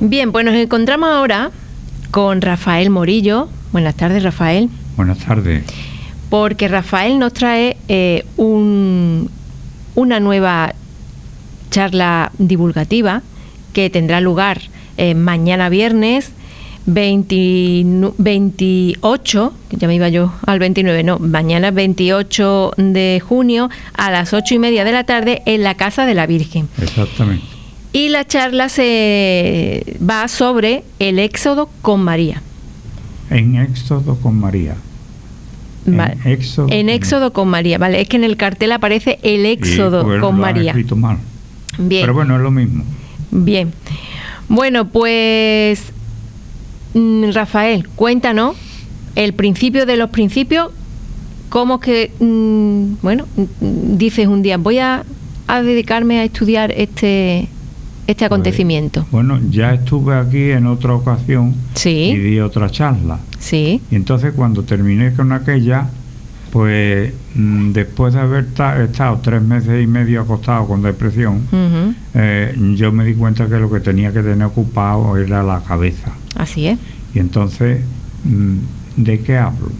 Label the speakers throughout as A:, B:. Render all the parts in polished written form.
A: Bien, pues nos encontramos ahora con Rafael Morillo. Buenas tardes, Rafael.
B: Buenas tardes.
A: Porque Rafael nos trae una nueva charla divulgativa que tendrá lugar mañana viernes 28, ya me iba yo al 29, no, mañana 28 de junio a las 8:30 de la tarde en la Casa de la Virgen.
B: Exactamente.
A: Y la charla se va sobre el Éxodo con María.
B: En Éxodo con María.
A: Vale. En Éxodo con María, vale, es que en el cartel aparece el Éxodo
B: pues
A: con
B: lo
A: María.
B: Han escrito mal.
A: Bien.
B: Pero bueno, es lo mismo.
A: Bien. Bueno, pues Rafael, cuéntanos el principio de los principios. ¿Cómo que, dices un día, voy a dedicarme a estudiar este acontecimiento?
B: Pues, bueno, ya estuve aquí en otra ocasión.
A: Sí.
B: Y di otra charla.
A: Sí.
B: Y entonces cuando terminé con aquella, pues después de haber estado 3 meses y medio acostado con depresión, yo me di cuenta que lo que tenía que tener ocupado era la cabeza.
A: Así es.
B: Y entonces, ¿de qué hablo?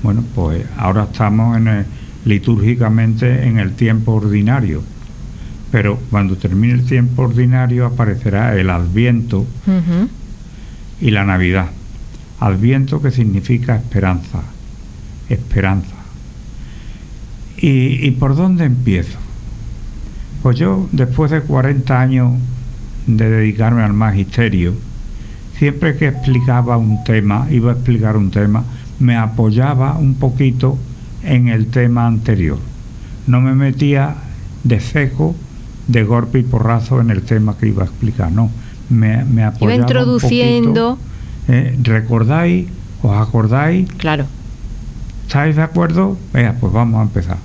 B: Bueno, pues ahora estamos litúrgicamente en el tiempo ordinario, pero cuando termine el tiempo ordinario aparecerá el Adviento y la Navidad. Adviento, que significa esperanza. ¿Y por dónde empiezo? Pues yo, después de 40 años de dedicarme al magisterio, siempre que explicaba un tema, iba a explicar un tema, me apoyaba un poquito en el tema anterior. No me metía de seco, de golpe y porrazo en el tema que iba a explicar, no. Me apoyaba
A: iba introduciendo.
B: Un poquito. ¿Recordáis? ¿Os acordáis?
A: Claro.
B: ¿Estáis de acuerdo? Venga, pues vamos a empezar.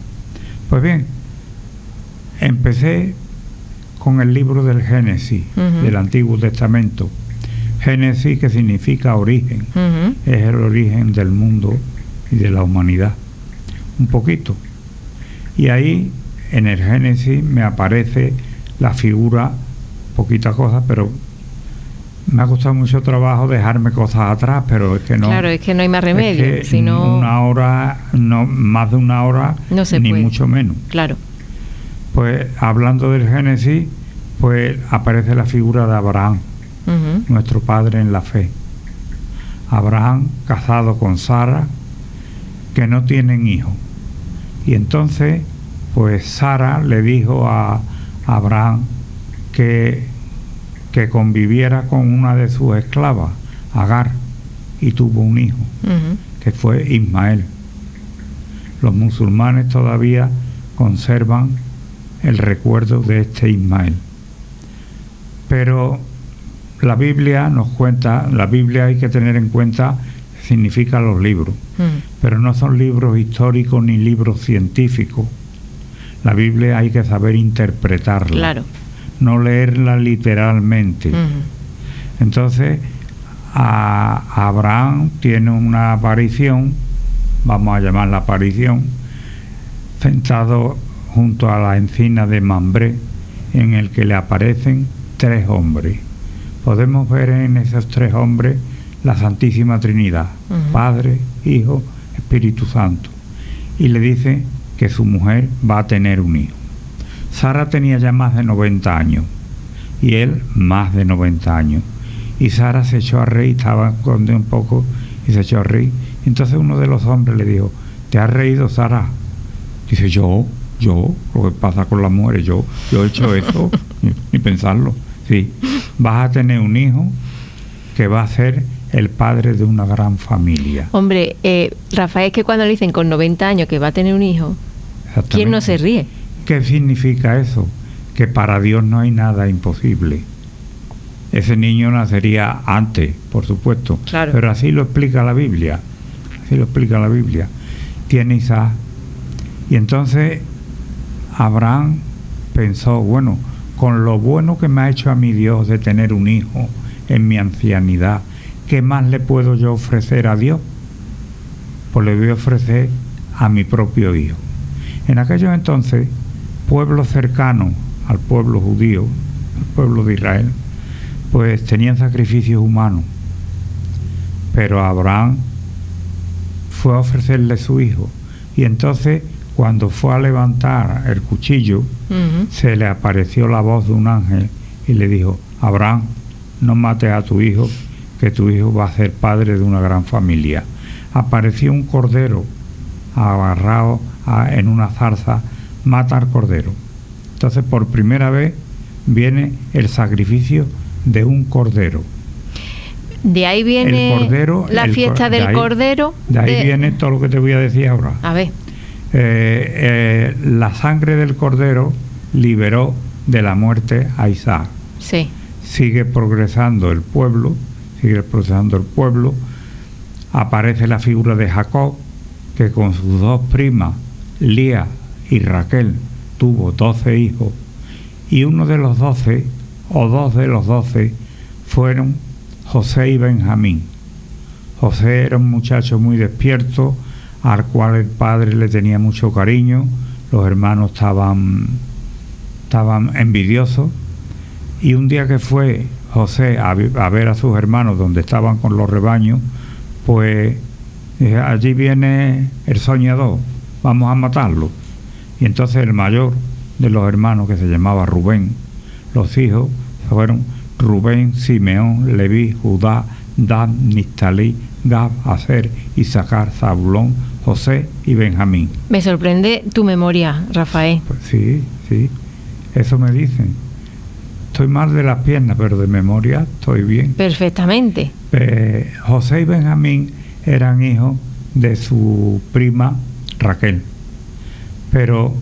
B: Pues bien, empecé con el libro del Génesis, del Antiguo Testamento. Génesis, que significa origen, es el origen del mundo y de la humanidad, un poquito. Y ahí, en el Génesis, me aparece la figura, poquita cosa, pero me ha costado mucho trabajo dejarme cosas atrás, pero es que no.
A: Claro, es que no hay más remedio.
B: Es que
A: sino
B: una hora, no, más de una hora,
A: no se
B: ni
A: puede.
B: Mucho menos.
A: Claro.
B: Pues hablando del Génesis, pues aparece la figura de Abraham, nuestro padre en la fe. Abraham casado con Sara, que no tienen hijos. Y entonces, pues Sara le dijo a Abraham que conviviera con una de sus esclavas, Agar, y tuvo un hijo, que fue Ismael. Los musulmanes todavía conservan el recuerdo de este Ismael. Pero la Biblia nos cuenta, la Biblia hay que tener en cuenta, significa los libros, pero no son libros históricos ni libros científicos. La Biblia hay que saber interpretarla.
A: Claro.
B: No leerla literalmente. Entonces, Abraham tiene una aparición, vamos a llamarla aparición, sentado junto a la encina de Mambré, en el que le aparecen 3 hombres. Podemos ver en esos 3 hombres la Santísima Trinidad, Padre, Hijo, Espíritu Santo. Y le dice que su mujer va a tener un hijo. Sara tenía ya más de 90 años y él más de 90 años. Y Sara se echó a reír, estaba escondido un poco y se echó a reír. Entonces uno de los hombres le dijo: ¿te has reído, Sara? Dice: yo, lo que pasa con las mujeres, yo he hecho eso, ni pensarlo. Sí, vas a tener un hijo que va a ser el padre de una gran familia.
A: Hombre, Rafael, es que cuando le dicen con 90 años que va a tener un hijo, ¿quién no se ríe?
B: ¿Qué significa eso? Que para Dios no hay nada imposible. Ese niño nacería antes, por supuesto,
A: claro.
B: Pero así lo explica la Biblia. Tiene Isaac. Y entonces Abraham pensó: bueno, con lo bueno que me ha hecho a mi Dios de tener un hijo en mi ancianidad, ¿qué más le puedo yo ofrecer a Dios? Pues le voy a ofrecer a mi propio hijo. En aquellos entonces, pueblos cercanos al pueblo judío, al pueblo de Israel, pues tenían sacrificios humanos, pero Abraham fue a ofrecerle su hijo, y entonces cuando fue a levantar el cuchillo, se le apareció la voz de un ángel y le dijo: Abraham, no mates a tu hijo, que tu hijo va a ser padre de una gran familia. Apareció un cordero agarrado en una zarza, mata al cordero. Entonces por primera vez viene el sacrificio de un cordero.
A: De ahí viene la fiesta del cordero.
B: De ahí viene todo lo que te voy a decir ahora.
A: A ver.
B: La sangre del cordero liberó de la muerte a Isaac.
A: Sí.
B: Sigue progresando el pueblo, aparece la figura de Jacob, que con sus dos primas, Lía y Raquel, tuvo 12 hijos, y uno de los 12, o dos de los 12, fueron José y Benjamín. José era un muchacho muy despierto, al cual el padre le tenía mucho cariño. Los hermanos estaban envidiosos, y un día que fue José a ver a sus hermanos donde estaban con los rebaños, pues allí viene el soñador, vamos a matarlo. Y entonces el mayor de los hermanos, que se llamaba Rubén, los hijos fueron Rubén, Simeón, Leví, Judá, Dan, Niftalí, Gad, Aser, Isaacar, Zabulón, José y Benjamín.
A: Me sorprende tu memoria, Rafael.
B: Pues sí, eso me dicen. Estoy mal de las piernas, pero de memoria estoy bien.
A: Perfectamente.
B: José y Benjamín eran hijos de su prima Raquel, pero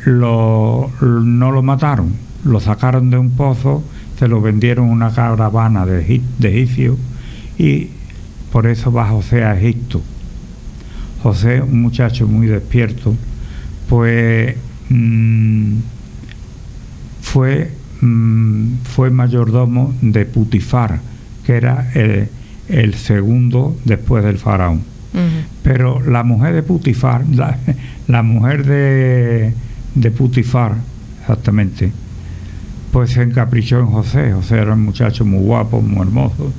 B: no lo mataron, lo sacaron de un pozo, se lo vendieron a una caravana de egipcios, y por eso va José a Egipto. José, un muchacho muy despierto, pues fue mayordomo de Putifar, que era el segundo después del faraón. Pero la mujer de Putifar, la mujer de Putifar, exactamente, pues se encaprichó en José. José era un muchacho muy guapo, muy hermoso,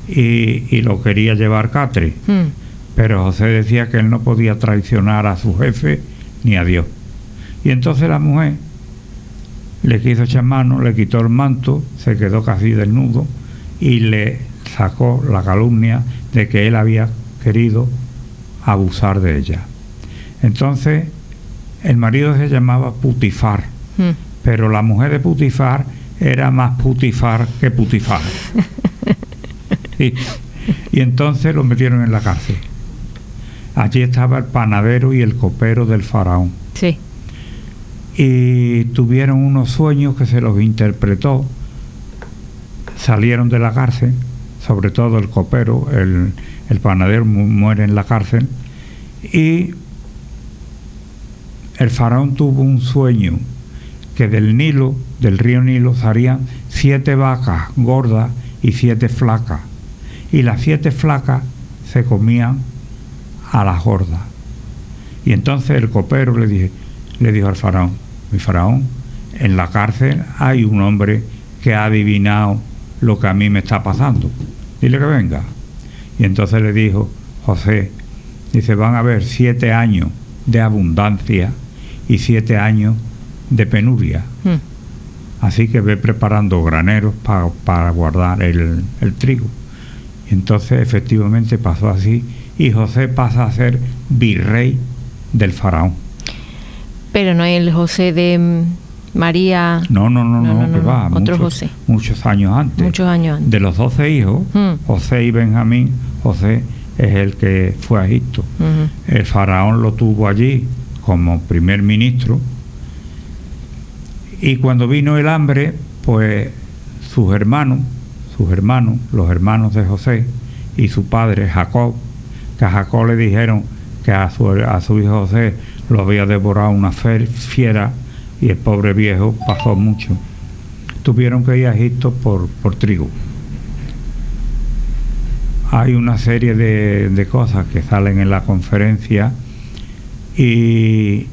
B: y lo quería llevar catre. Pero José decía que él no podía traicionar a su jefe ni a Dios. Y entonces la mujer le quiso echar mano, le quitó el manto, se quedó casi desnudo y le sacó la calumnia de que él había querido abusar de ella. Entonces el marido se llamaba Putifar, pero la mujer de Putifar era más Putifar que Putifar. Y entonces lo metieron en la cárcel. Allí estaba el panadero y el copero del faraón.
A: Sí.
B: Y tuvieron unos sueños que se los interpretó. Salieron de la cárcel, sobre todo el copero, el panadero muere en la cárcel, y el faraón tuvo un sueño que del río Nilo salían 7 vacas gordas y 7 flacas, y las 7 flacas se comían a las gordas. Y entonces el copero le dijo al faraón: mi faraón, en la cárcel hay un hombre que ha adivinado lo que a mí me está pasando, dile que venga. Y entonces le dijo José, dice: van a haber 7 años de abundancia y 7 años de penuria. Así que ve preparando graneros para guardar el trigo. Y entonces efectivamente pasó así, y José pasa a ser virrey del faraón.
A: Pero no es el José de María.
B: No, que va.
A: Otro José.
B: Muchos años antes. De los 12 hijos, José y Benjamín, José es el que fue a Egipto. El faraón lo tuvo allí como primer ministro, y cuando vino el hambre, pues sus hermanos, los hermanos de José y su padre Jacob, que a Jacob le dijeron que a su hijo José lo había devorado una fiera, y el pobre viejo pasó mucho. Tuvieron que ir a Egipto por trigo. Hay una serie de cosas que salen en la conferencia y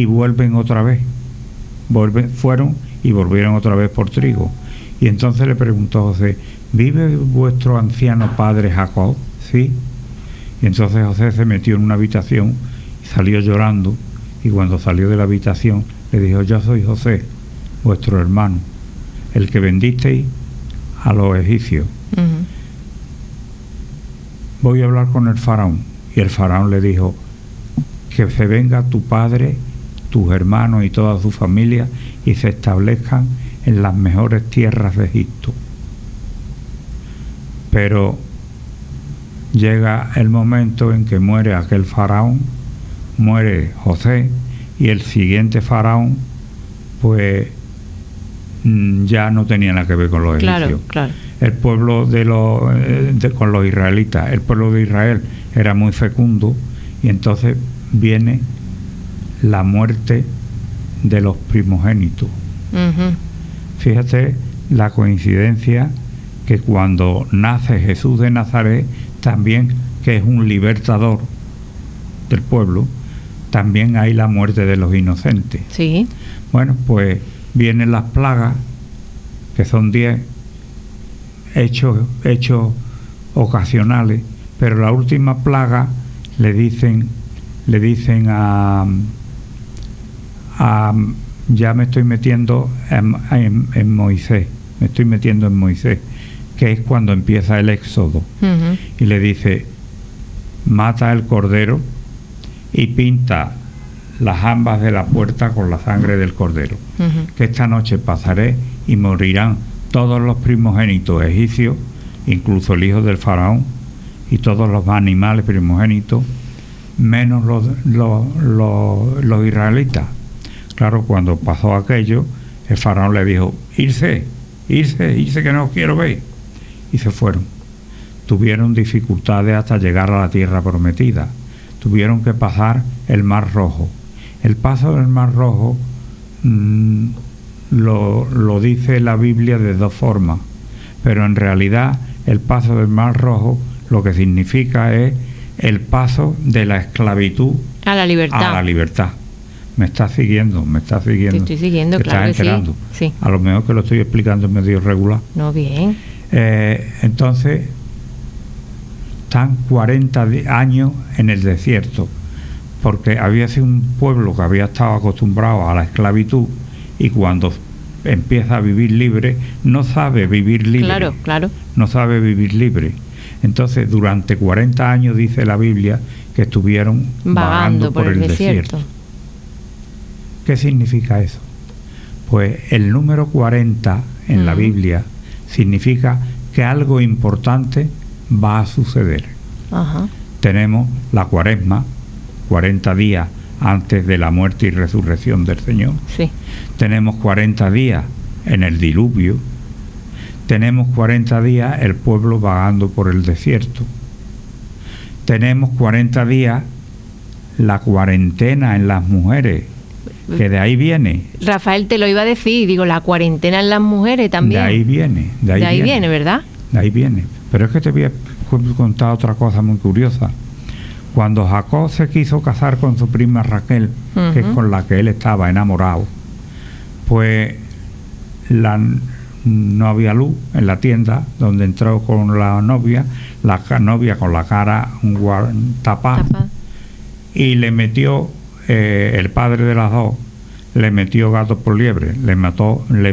B: vuelven otra vez. Fueron y volvieron otra vez por trigo. Y entonces le preguntó José: ¿vive vuestro anciano padre Jacob? Sí. Y entonces José se metió en una habitación y salió llorando, y cuando salió de la habitación le dijo: yo soy José, vuestro hermano, el que vendisteis a los egipcios. Voy a hablar con el faraón. Y el faraón le dijo: que se venga tu padre, tus hermanos y toda su familia y se establezcan en las mejores tierras de Egipto. Pero llega el momento en que muere aquel faraón, muere José, y el siguiente faraón pues ya no tenía nada que ver con los egipcios.
A: Claro.
B: El pueblo con los israelitas, el pueblo de Israel era muy fecundo, y entonces viene la muerte de los primogénitos. Fíjate la coincidencia, que cuando nace Jesús de Nazaret, también, que es un libertador del pueblo, también hay la muerte de los inocentes.
A: Sí.
B: Bueno, pues vienen las plagas, que son 10 hechos ocasionales, pero la última plaga le dicen a ya me estoy metiendo en Moisés, que es cuando empieza el éxodo. Y le dice: mata el cordero y pinta las jambas de la puerta con la sangre del cordero, que esta noche pasaré y morirán todos los primogénitos egipcios, incluso el hijo del faraón, y todos los animales primogénitos, menos los israelitas. Claro, cuando pasó aquello, el faraón le dijo: irse que no os quiero ver. Y se fueron. Tuvieron dificultades hasta llegar a la tierra prometida. Tuvieron que pasar el Mar Rojo. El paso del Mar Rojo lo dice la Biblia de dos formas, pero en realidad el paso del Mar Rojo lo que significa es el paso de la esclavitud
A: a la libertad.
B: Me estás siguiendo.
A: Te estoy siguiendo, claro que sí.
B: A lo mejor que lo estoy explicando en medio regular.
A: No, bien.
B: Entonces están 40 años en el desierto, porque había sido un pueblo que había estado acostumbrado a la esclavitud, y cuando empieza a vivir libre, no sabe vivir libre.
A: Claro.
B: No sabe vivir libre. Entonces, durante 40 años dice la Biblia que estuvieron vagando por el desierto. ¿Qué significa eso? Pues el número 40 en la Biblia significa que algo importante va a suceder. Tenemos la Cuaresma, 40 días antes de la muerte y resurrección del Señor.
A: Sí.
B: Tenemos 40 días en el diluvio. Tenemos 40 días el pueblo vagando por el desierto. Tenemos 40 días la cuarentena en las mujeres, que de ahí viene.
A: Rafael, te lo iba a decir, digo, la cuarentena en las mujeres también.
B: De ahí viene.
A: De ahí viene, ¿verdad?
B: De ahí viene. Pero es que te voy a contar otra cosa muy curiosa. Cuando Jacob se quiso casar con su prima Raquel, que es con la que él estaba enamorado, pues no había luz en la tienda donde entró con la novia con la cara tapada, y le metió, el padre de las dos, le metió gato por liebre, le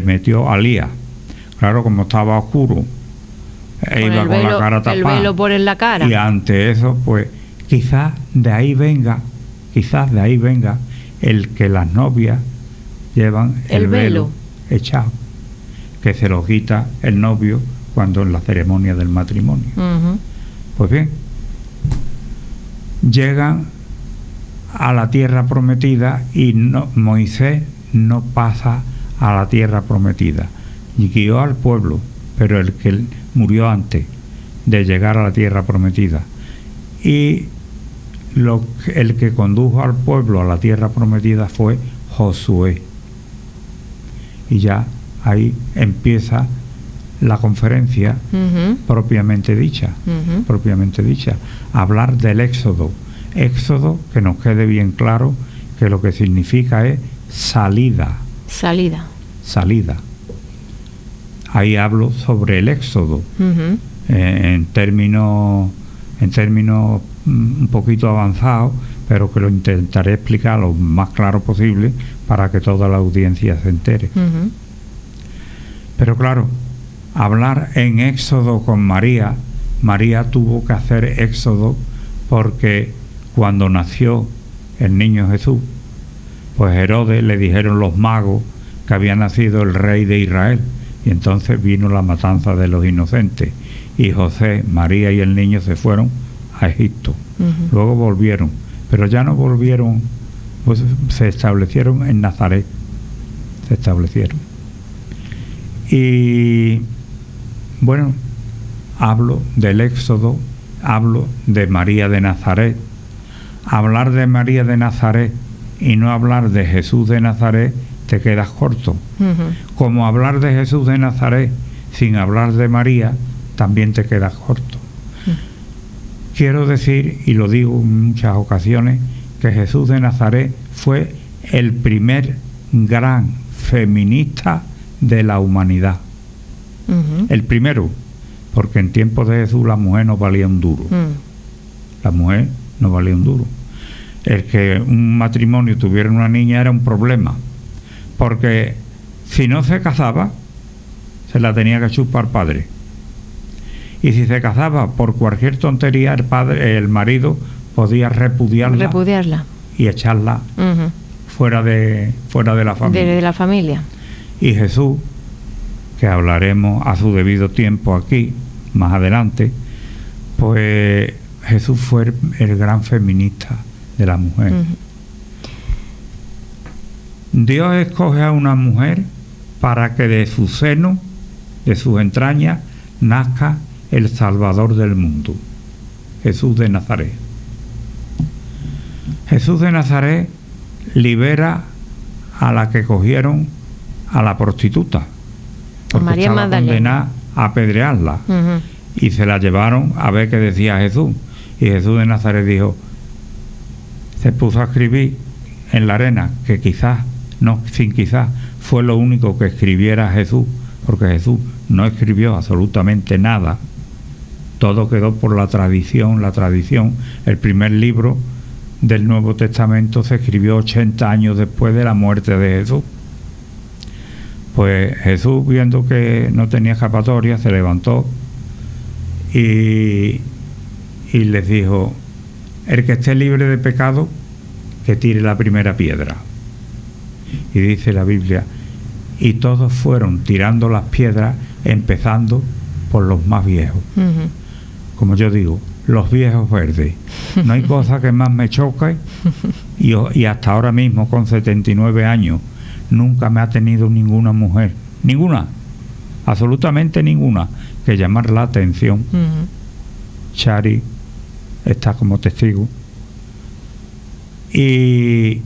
B: metió a Lía. Claro, como estaba oscuro, iba con la cara tapada.
A: El velo por en la cara.
B: Y ante eso, pues, quizás de ahí venga el que las novias llevan el velo echado, que se lo quita el novio cuando en la ceremonia del matrimonio. Pues bien, llegan a la tierra prometida y Moisés no pasa a la tierra prometida. Y guió al pueblo, pero el que murió antes de llegar a la tierra prometida. Y el que condujo al pueblo a la tierra prometida fue Josué. Y ya ahí empieza la conferencia propiamente dicha, hablar del éxodo que nos quede bien claro que lo que significa es salida. salida. Ahí hablo sobre el Éxodo,
A: Ujú.
B: en términos un poquito avanzados, pero que lo intentaré explicar lo más claro posible para que toda la audiencia se entere.
A: Ujú.
B: Pero claro, hablar en Éxodo con María tuvo que hacer Éxodo porque cuando nació el niño Jesús, pues Herodes le dijeron los magos que había nacido el rey de Israel, y entonces vino la matanza de los inocentes, y José, María y el niño se fueron a Egipto.
A: Ujú.
B: Luego volvieron, pero ya no volvieron, pues se establecieron en Nazaret, se establecieron. Y bueno, hablo del Éxodo, hablo de María de Nazaret. Hablar de María de Nazaret y no hablar de Jesús de Nazaret, te quedas corto.
A: Ujú.
B: Como hablar de Jesús de Nazaret sin hablar de María, también te quedas corto. Quiero decir, y lo digo en muchas ocasiones, que Jesús de Nazaret fue el primer gran feminista de la humanidad.
A: Ujú.
B: El primero, porque en tiempos de Jesús la mujer no valía un duro. La mujer no valía un duro. El que un matrimonio tuviera una niña era un problema, porque si no se casaba, se la tenía que chupar padre. Y si se casaba por cualquier tontería, el marido podía repudiarla y echarla
A: Ujú.
B: fuera de la familia.
A: De la familia.
B: Y Jesús, que hablaremos a su debido tiempo aquí, más adelante, pues Jesús fue el gran feminista de la mujer.
A: Ujú.
B: Dios escoge a una mujer para que de su seno, de sus entrañas, nazca el Salvador del mundo, Jesús de Nazaret. Jesús de Nazaret libera a la que cogieron a la prostituta, porque
A: María
B: estaba
A: Magdalena.
B: condenada a apedrearla,
A: Ujú.
B: y se la llevaron a ver qué decía Jesús. Y Jesús de Nazaret dijo, se puso a escribir en la arena, que quizás, no sin quizás, fue lo único que escribiera Jesús, porque Jesús no escribió absolutamente nada, todo quedó por la tradición. El primer libro del Nuevo Testamento se escribió 80 años después de la muerte de Jesús. Pues Jesús, viendo que no tenía escapatoria, se levantó y les dijo, el que esté libre de pecado, que tire la primera piedra. Y dice la Biblia, y todos fueron tirando las piedras, empezando por los más viejos.
A: Ujú.
B: Como yo digo, los viejos verdes. No hay cosa que más me choque, y hasta ahora mismo, con 79 años, nunca me ha tenido ninguna mujer, ninguna, absolutamente ninguna, que llamar la atención.
A: Ujú.
B: Chari está como testigo. Y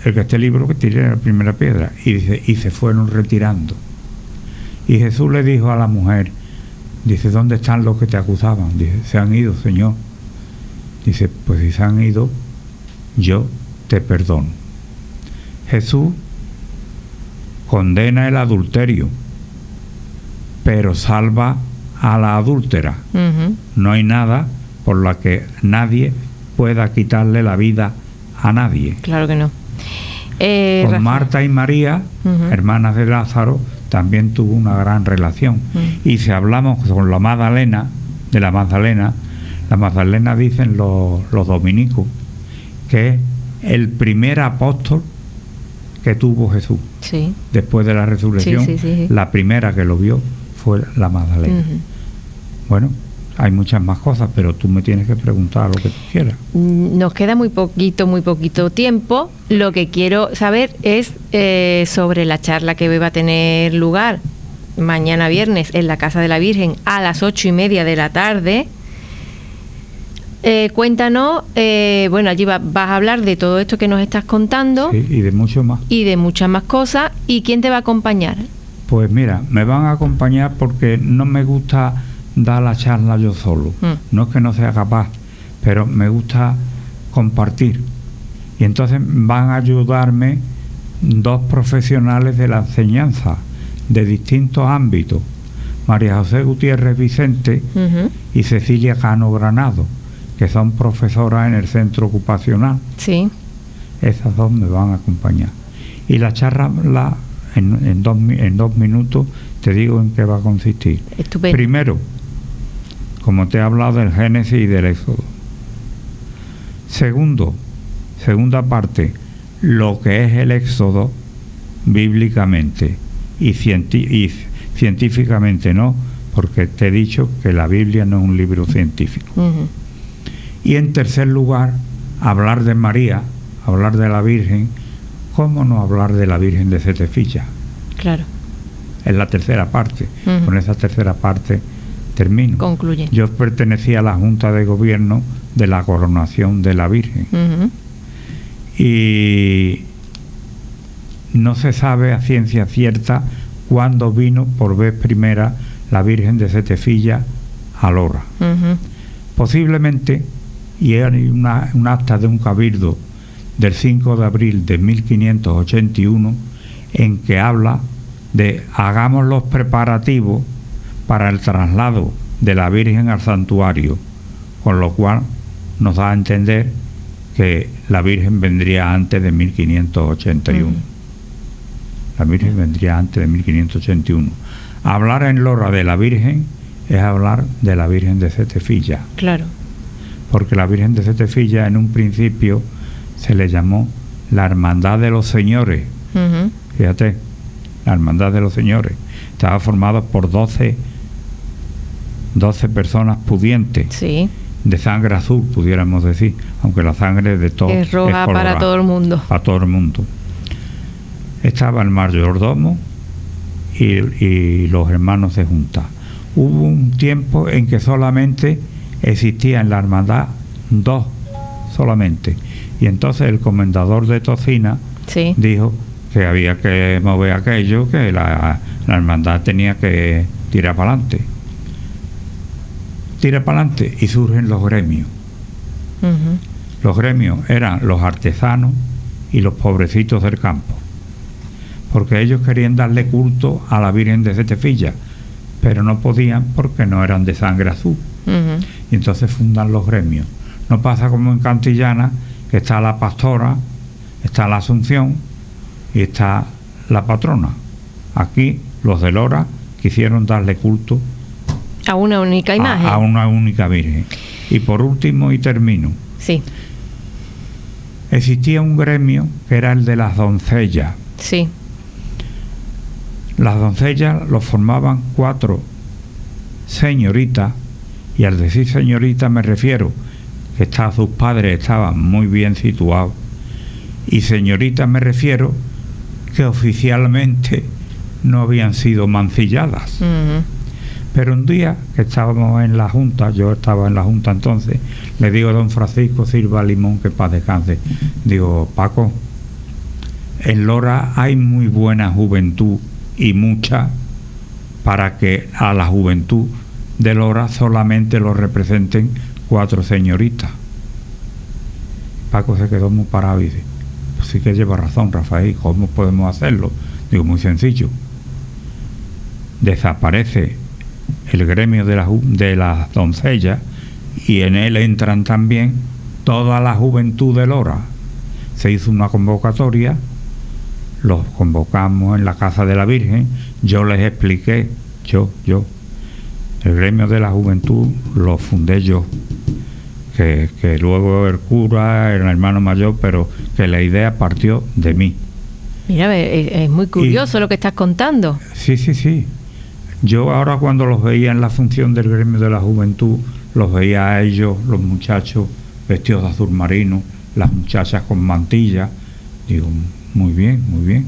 B: el que esté libre, que tire la primera piedra. Y dice, y se fueron retirando. Y Jesús le dijo a la mujer, dice, ¿dónde están los que te acusaban? Dice, se han ido, Señor. Dice, pues si se han ido, yo te perdono. Jesús condena el adulterio, pero salva a la adúltera.
A: Ujú.
B: No hay nada por la que nadie pueda quitarle la vida a nadie.
A: Claro que no.
B: Con
A: Rafael.
B: Marta y María,
A: Ujú.
B: hermanas de Lázaro, también tuvo una gran relación. Y si hablamos con la Magdalena, la Magdalena dicen los dominicos que es el primer apóstol que tuvo Jesús.
A: Sí.
B: Después de la resurrección,
A: Sí.
B: la primera que lo vio fue la Magdalena.
A: Ujú.
B: Bueno, hay muchas más cosas, pero tú me tienes que preguntar lo que tú quieras.
A: Nos queda muy poquito tiempo. Lo que quiero saber es sobre la charla que hoy va a tener lugar mañana viernes en la Casa de la Virgen a las 8:30 de la tarde. Cuéntanos, bueno, allí vas a hablar de todo esto que nos estás contando.
B: Sí, y de mucho más.
A: Y de muchas más cosas. ¿Y quién te va a acompañar?
B: Pues mira, me van a acompañar porque no me gusta dar la charla yo solo. No es que no sea capaz, pero me gusta compartir. Y entonces van a ayudarme dos profesionales de la enseñanza de distintos ámbitos, María José Gutiérrez Vicente y Cecilia Cano Granado, que son profesoras en el centro ocupacional.
A: Sí.
B: Esas dos me van a acompañar. Y la charla, en 2 minutos, te digo en qué va a consistir.
A: Estupendo.
B: Primero, como te he hablado del Génesis y del Éxodo. Segunda parte, lo que es el Éxodo bíblicamente y científicamente no, porque te he dicho que la Biblia no es un libro científico. Y en tercer lugar, hablar de María, hablar de la Virgen. ¿Cómo no hablar de la Virgen de Setefilla?
A: Claro.
B: Es la tercera parte. Con esa tercera parte termino.
A: Concluye.
B: Yo pertenecía a la Junta de Gobierno de la coronación de la Virgen. Y no se sabe a ciencia cierta cuándo vino por vez primera la Virgen de Setefilla a Lora. Posiblemente, y hay un acta de un cabildo del 5 de abril de 1581 en que habla de hagamos los preparativos para el traslado de la Virgen al santuario, con lo cual nos da a entender que la Virgen vendría antes de 1581. La Virgen vendría antes de 1581. Hablar en Lora de la Virgen es hablar de la Virgen de Setefilla.
A: Claro.
B: Porque la Virgen de Setefilla en un principio se le llamó la Hermandad de los Señores. Fíjate, la Hermandad de los Señores. Estaba formada por 12 personas pudientes.
A: Sí.
B: De sangre azul, pudiéramos decir, aunque la sangre de todos
A: es roja para todo el mundo.
B: Para todo el mundo. Estaba el mayordomo y los hermanos de junta. Hubo un tiempo en que solamente existía en la hermandad 2 solamente. Y entonces el comendador de Tocina dijo que había que mover aquello, que la hermandad tenía que tirar para adelante. Tira para adelante y surgen los gremios. Los gremios eran los artesanos y los pobrecitos del campo, porque ellos querían darle culto a la Virgen de Setefilla, pero no podían porque no eran de sangre azul. Y entonces fundan los gremios. No pasa como en Cantillana, que está la pastora, está la Asunción y está la patrona. Aquí los de Lora quisieron darle culto
A: a una única imagen,
B: a una única Virgen. Y por último, y termino, existía un gremio que era el de las doncellas. Las doncellas lo formaban 4 señoritas, y al decir señorita me refiero que sus padres estaban muy bien situados, y señoritas me refiero que oficialmente no habían sido mancilladas. Pero un día que estábamos en la Junta, yo estaba en la Junta entonces, le digo a don Francisco Silva Limón, que paz descanse, digo, Paco, en Lora hay muy buena juventud y mucha para que a la juventud de Lora solamente lo representen 4 señoritas. Paco se quedó muy parado y dice, pues sí que lleva razón, Rafael, ¿cómo podemos hacerlo? Digo, muy sencillo. Desaparece el gremio de las doncellas y en él entran también toda la juventud de Lora. Se hizo una convocatoria, los convocamos en la Casa de la Virgen, yo les expliqué, el gremio de la juventud lo fundé yo, que luego el cura, el hermano mayor, pero que la idea partió de mí.
A: Mira, es muy curioso lo que estás contando.
B: Sí. Yo ahora cuando los veía en la función del gremio de la juventud, los veía a ellos, los muchachos vestidos de azul marino, las muchachas con mantilla, digo, muy bien,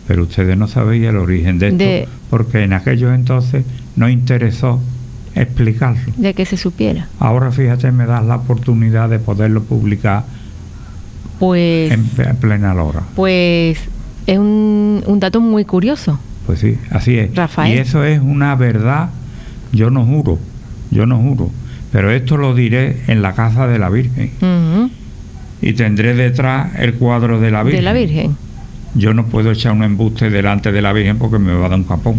B: pero ustedes no sabéis el origen de esto, porque en aquellos entonces no interesó explicarlo.
A: De que se supiera.
B: Ahora fíjate, me das la oportunidad de poderlo publicar en plena Lora.
A: Pues es un dato muy curioso.
B: Pues sí, así es.
A: Rafael.
B: Y eso es una verdad, yo no juro, pero esto lo diré en la Casa de la Virgen. Y tendré detrás el cuadro de la Virgen. yo no puedo echar un embuste delante de la Virgen porque me va a dar un capón.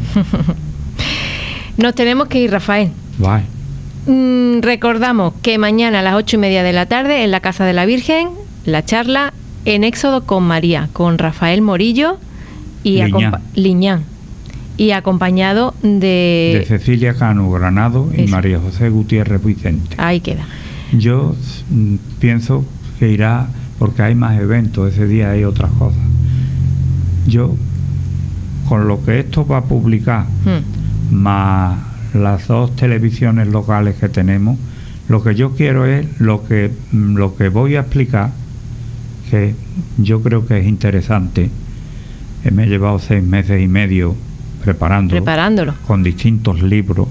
A: Nos tenemos que ir, Rafael.
B: Bye.
A: Recordamos que mañana a las 8:30 de la tarde en la Casa de la Virgen, la charla en Éxodo con María, con Rafael Morillo y Liñán. Y acompañado de
B: Cecilia Cano Granado y María José Gutiérrez Vicente.
A: Ahí queda.
B: Yo pienso que irá, porque hay más eventos, ese día hay otras cosas. Yo, con lo que esto va a publicar, más las 2 televisiones locales que tenemos, lo que yo quiero es lo que voy a explicar, que yo creo que es interesante. Me he llevado 6 meses y medio preparándolo con distintos libros,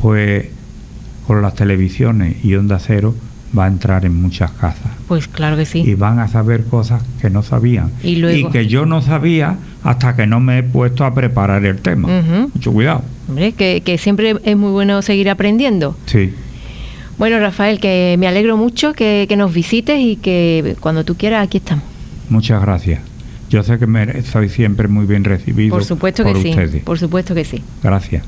B: pues con las televisiones y Onda Cero va a entrar en muchas casas.
A: Pues claro que sí.
B: Y van a saber cosas que no sabían. Y que yo no sabía hasta que no me he puesto a preparar el tema. Mucho cuidado.
A: Hombre, que siempre es muy bueno seguir aprendiendo.
B: Sí.
A: Bueno, Rafael, que me alegro mucho que nos visites y que cuando tú quieras aquí estamos.
B: Muchas gracias. Yo sé que soy siempre muy bien recibido.
A: Por supuesto que sí. Por supuesto que sí.
B: Gracias.